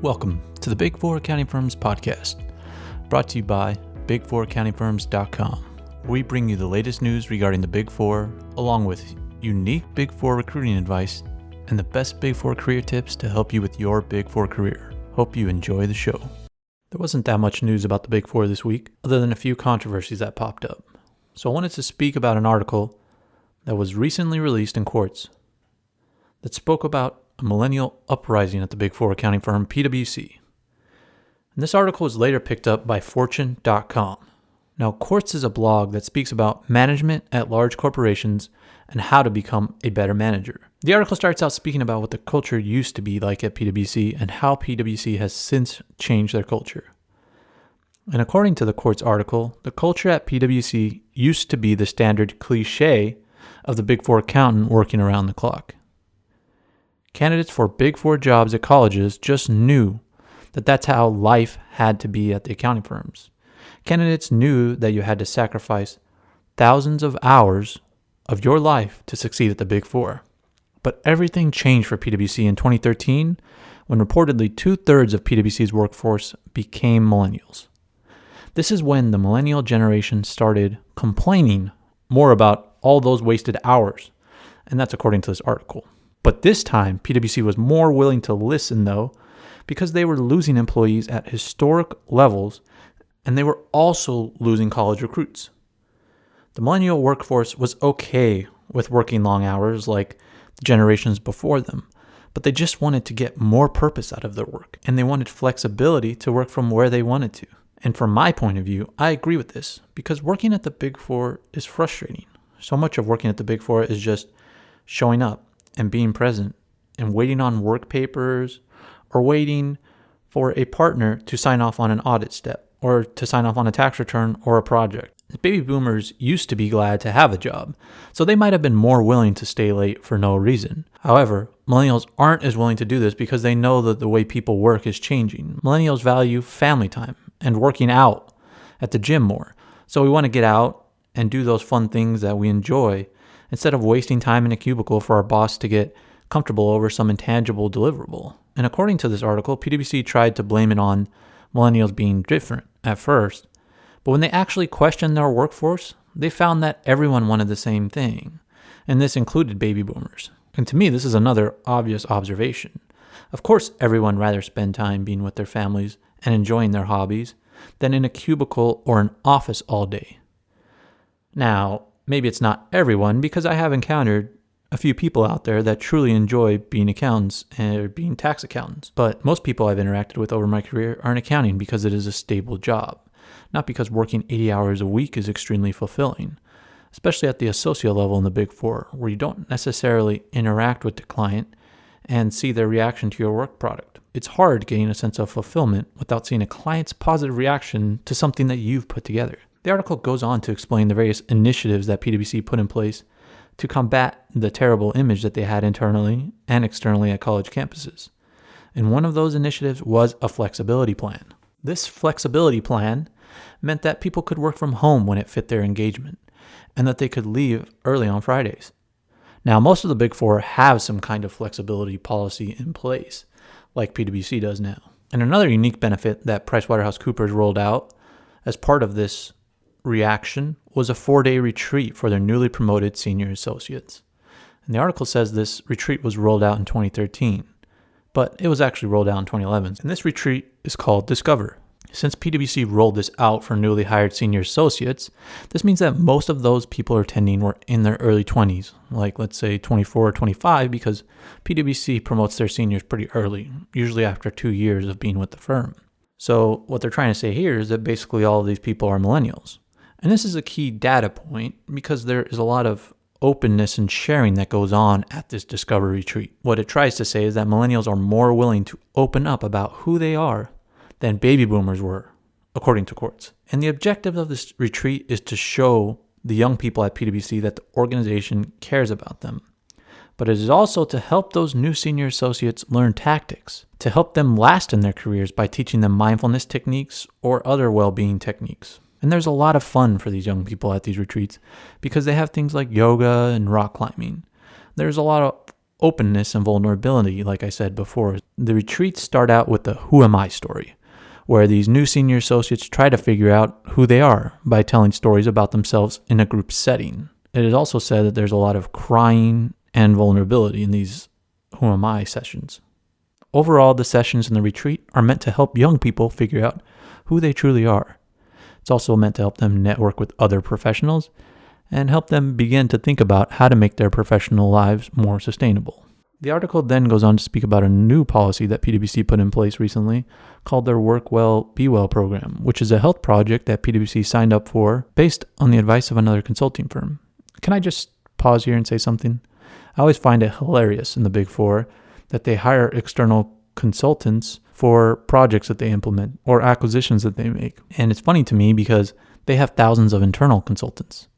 Welcome to the Big Four Accounting Firms podcast, brought to you by big4accountingfirms.com. We bring you the latest news regarding the Big Four, along with unique Big Four recruiting advice and the best Big Four career tips to help you with your Big Four career. Hope you enjoy the show. There wasn't that much news about the Big Four this week, other than a few controversies that popped up. So I wanted to speak about an article that was recently released in Quartz that spoke about a millennial uprising at the Big Four accounting firm PwC. And this article was later picked up by Fortune.com. Now, Quartz is a blog that speaks about management at large corporations and how to become a better manager. The article starts out speaking about what the culture used to be like at PwC and how PwC has since changed their culture. And according to the Quartz article, the culture at PwC used to be the standard cliche of the Big Four accountant working around the clock. Candidates for Big Four jobs at colleges just knew that that's how life had to be at the accounting firms. Candidates knew that you had to sacrifice thousands of hours of your life to succeed at the Big Four. But everything changed for PwC in 2013 when reportedly 2/3 of PwC's workforce became millennials. This is when the millennial generation started complaining more about all those wasted hours, and that's according to this article. But this time, PwC was more willing to listen, though, because they were losing employees at historic levels, and they were also losing college recruits. The millennial workforce was okay with working long hours like the generations before them, but they just wanted to get more purpose out of their work, and they wanted flexibility to work from where they wanted to. And from my point of view, I agree with this, because working at the Big Four is frustrating. So much of working at the Big Four is just showing up and being present and waiting on work papers or waiting for a partner to sign off on an audit step or to sign off on a tax return or a project. Baby boomers used to be glad to have a job, so they might have been more willing to stay late for no reason. However, millennials aren't as willing to do this because they know that the way people work is changing. Millennials value family time and working out at the gym more. So we want to get out and do those fun things that we enjoy instead of wasting time in a cubicle for our boss to get comfortable over some intangible deliverable. And according to this article, PwC tried to blame it on millennials being different at first, but when they actually questioned their workforce, they found that everyone wanted the same thing, and this included baby boomers. And to me, this is another obvious observation. Of course, everyone rather spend time being with their families and enjoying their hobbies than in a cubicle or an office all day. Now, maybe it's not everyone, because I have encountered a few people out there that truly enjoy being accountants or being tax accountants. But most people I've interacted with over my career are in accounting because it is a stable job, not because working 80 hours a week is extremely fulfilling, especially at the associate level in the Big Four, where you don't necessarily interact with the client and see their reaction to your work product. It's hard getting a sense of fulfillment without seeing a client's positive reaction to something that you've put together. The article goes on to explain the various initiatives that PwC put in place to combat the terrible image that they had internally and externally at college campuses. And one of those initiatives was a flexibility plan. This flexibility plan meant that people could work from home when it fit their engagement, and that they could leave early on Fridays. Now, most of the Big Four have some kind of flexibility policy in place, like PwC does now. And another unique benefit that Pricewaterhousecoopers rolled out as part of this reaction was a 4-day retreat for their newly promoted senior associates. And the article says this retreat was rolled out in 2013, but it was actually rolled out in 2011. And this retreat is called Discover. Since PwC rolled this out for newly hired senior associates, this means that most of those people attending were in their early 20s, like let's say 24 or 25, because PwC promotes their seniors pretty early, usually after 2 years of being with the firm. So what they're trying to say here is that basically all of these people are millennials. And this is a key data point because there is a lot of openness and sharing that goes on at this Discover retreat. What it tries to say is that millennials are more willing to open up about who they are than baby boomers were, according to Quartz. And the objective of this retreat is to show the young people at PwC that the organization cares about them. But it is also to help those new senior associates learn tactics, to help them last in their careers by teaching them mindfulness techniques or other well-being techniques. And there's a lot of fun for these young people at these retreats because they have things like yoga and rock climbing. There's a lot of openness and vulnerability, like I said before. The retreats start out with the "Who am I" story, where these new senior associates try to figure out who they are by telling stories about themselves in a group setting. It is also said that there's a lot of crying and vulnerability in these "Who am I" sessions. Overall, the sessions in the retreat are meant to help young people figure out who they truly are. It's also meant to help them network with other professionals and help them begin to think about how to make their professional lives more sustainable. The article then goes on to speak about a new policy that PwC put in place recently called their Work Well, Be Well program, which is a health project that PwC signed up for based on the advice of another consulting firm. Can I just pause here and say something? I always find it hilarious in the Big Four that they hire external consultants for projects that they implement or acquisitions that they make. And it's funny to me because they have thousands of internal consultants.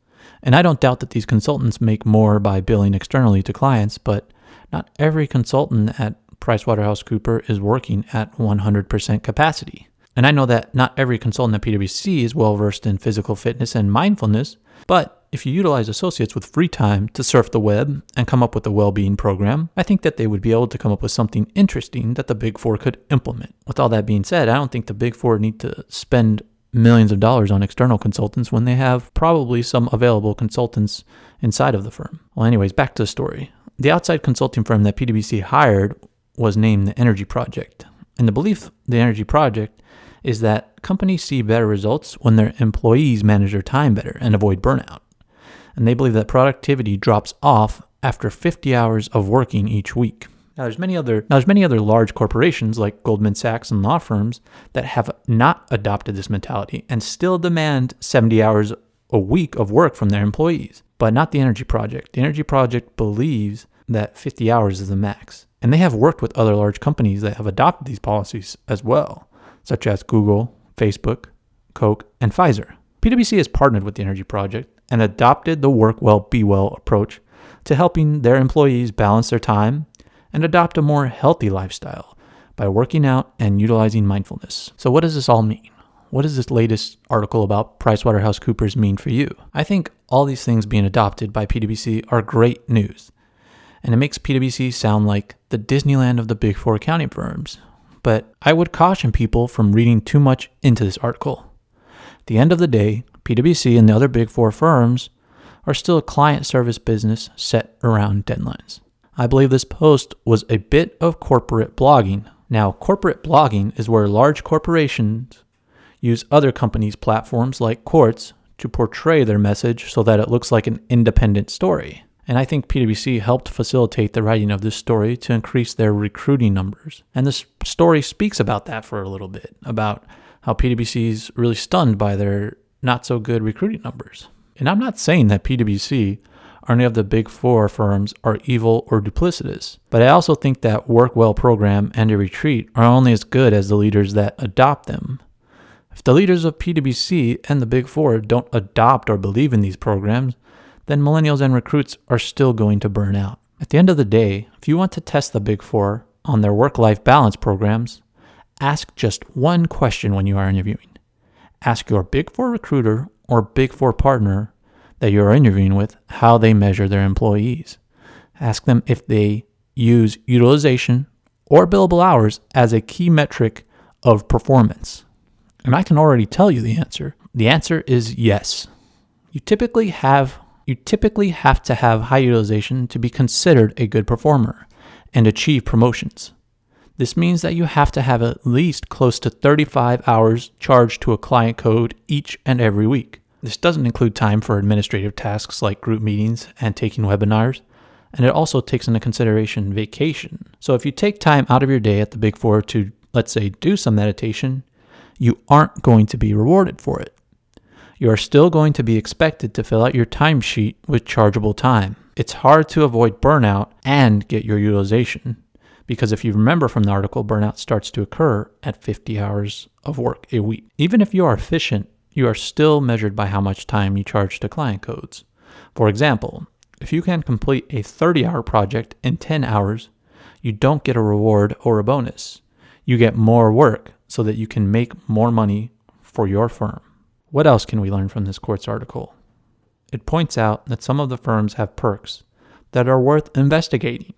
And I don't doubt that these consultants make more by billing externally to clients, but not every consultant at Pricewaterhousecoopers is working at 100% capacity. And I know that not every consultant at PwC is well versed in physical fitness and mindfulness, but if you utilize associates with free time to surf the web and come up with a well-being program, I think that they would be able to come up with something interesting that the Big Four could implement. With all that being said, I don't think the Big Four need to spend millions of dollars on external consultants when they have probably some available consultants inside of the firm. Well, anyways, back to the story. The outside consulting firm that PwC hired was named the Energy Project. And the belief of the Energy Project is that companies see better results when their employees manage their time better and avoid burnout. And they believe that productivity drops off after 50 hours of working each week. Now, there's many other large corporations like Goldman Sachs and law firms that have not adopted this mentality and still demand 70 hours a week of work from their employees, but not the Energy Project. The Energy Project believes that 50 hours is the max. And they have worked with other large companies that have adopted these policies as well, such as Google, Facebook, Coke, and Pfizer. PwC has partnered with the Energy Project and adopted the Work Well, Be Well approach to helping their employees balance their time and adopt a more healthy lifestyle by working out and utilizing mindfulness. So what does this all mean? What does this latest article about PricewaterhouseCoopers mean for you? I think all these things being adopted by PwC are great news. And it makes PwC sound like the Disneyland of the Big Four accounting firms. But I would caution people from reading too much into this article. At the end of the day, PwC and the other Big Four firms are still a client service business set around deadlines. I believe this post was a bit of corporate blogging. Now, corporate blogging is where large corporations use other companies' platforms like courts to portray their message so that it looks like an independent story. And I think PwC helped facilitate the writing of this story to increase their recruiting numbers. And this story speaks about that for a little bit, about how PwC is really stunned by their not so good recruiting numbers. And I'm not saying that PwC or any of the Big Four firms are evil or duplicitous, but I also think that Work Well program and a retreat are only as good as the leaders that adopt them. If the leaders of PwC and the Big Four don't adopt or believe in these programs, then millennials and recruits are still going to burn out. At the end of the day, if you want to test the Big Four on their work-life balance programs, ask just one question when you are interviewing. Ask your Big Four recruiter or Big Four partner that you're interviewing with how they measure their employees. Ask them if they use utilization or billable hours as a key metric of performance. And I can already tell you the answer. The answer is yes. You typically have to have high utilization to be considered a good performer and achieve promotions. This means that you have to have at least close to 35 hours charged to a client code each and every week. This doesn't include time for administrative tasks like group meetings and taking webinars, and it also takes into consideration vacation. So if you take time out of your day at the Big Four to, let's say, do some meditation, you aren't going to be rewarded for it. You are still going to be expected to fill out your timesheet with chargeable time. It's hard to avoid burnout and get your utilization, because if you remember from the article, burnout starts to occur at 50 hours of work a week. Even if you are efficient, you are still measured by how much time you charge to client codes. For example, if you can complete a 30-hour project in 10 hours, you don't get a reward or a bonus. You get more work so that you can make more money for your firm. What else can we learn from this Quartz article? It points out that some of the firms have perks that are worth investigating.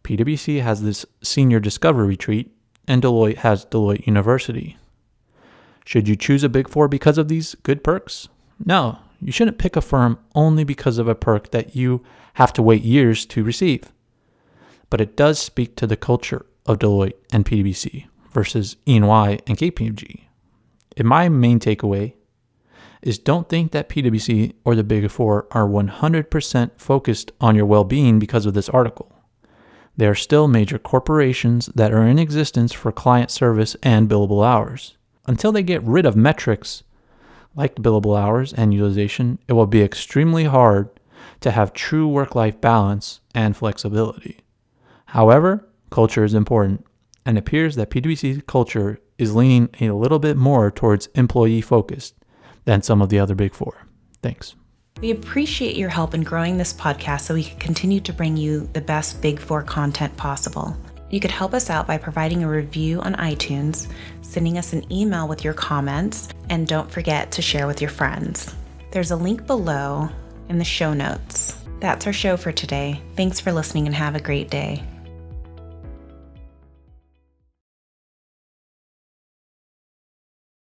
PwC has this senior discovery retreat, and Deloitte has Deloitte University. Should you choose a Big Four because of these good perks? No, you shouldn't pick a firm only because of a perk that you have to wait years to receive. But it does speak to the culture of Deloitte and PwC versus E&Y and KPMG. And my main takeaway is don't think that PwC or the Big Four are 100% focused on your well-being because of this article. They are still major corporations that are in existence for client service and billable hours. Until they get rid of metrics like billable hours and utilization, it will be extremely hard to have true work-life balance and flexibility. However, culture is important, and it appears that PwC's culture is leaning a little bit more towards employee-focused than some of the other Big Four. Thanks. We appreciate your help in growing this podcast so we can continue to bring you the best Big Four content possible. You could help us out by providing a review on iTunes, sending us an email with your comments, and don't forget to share with your friends. There's a link below in the show notes. That's our show for today. Thanks for listening and have a great day.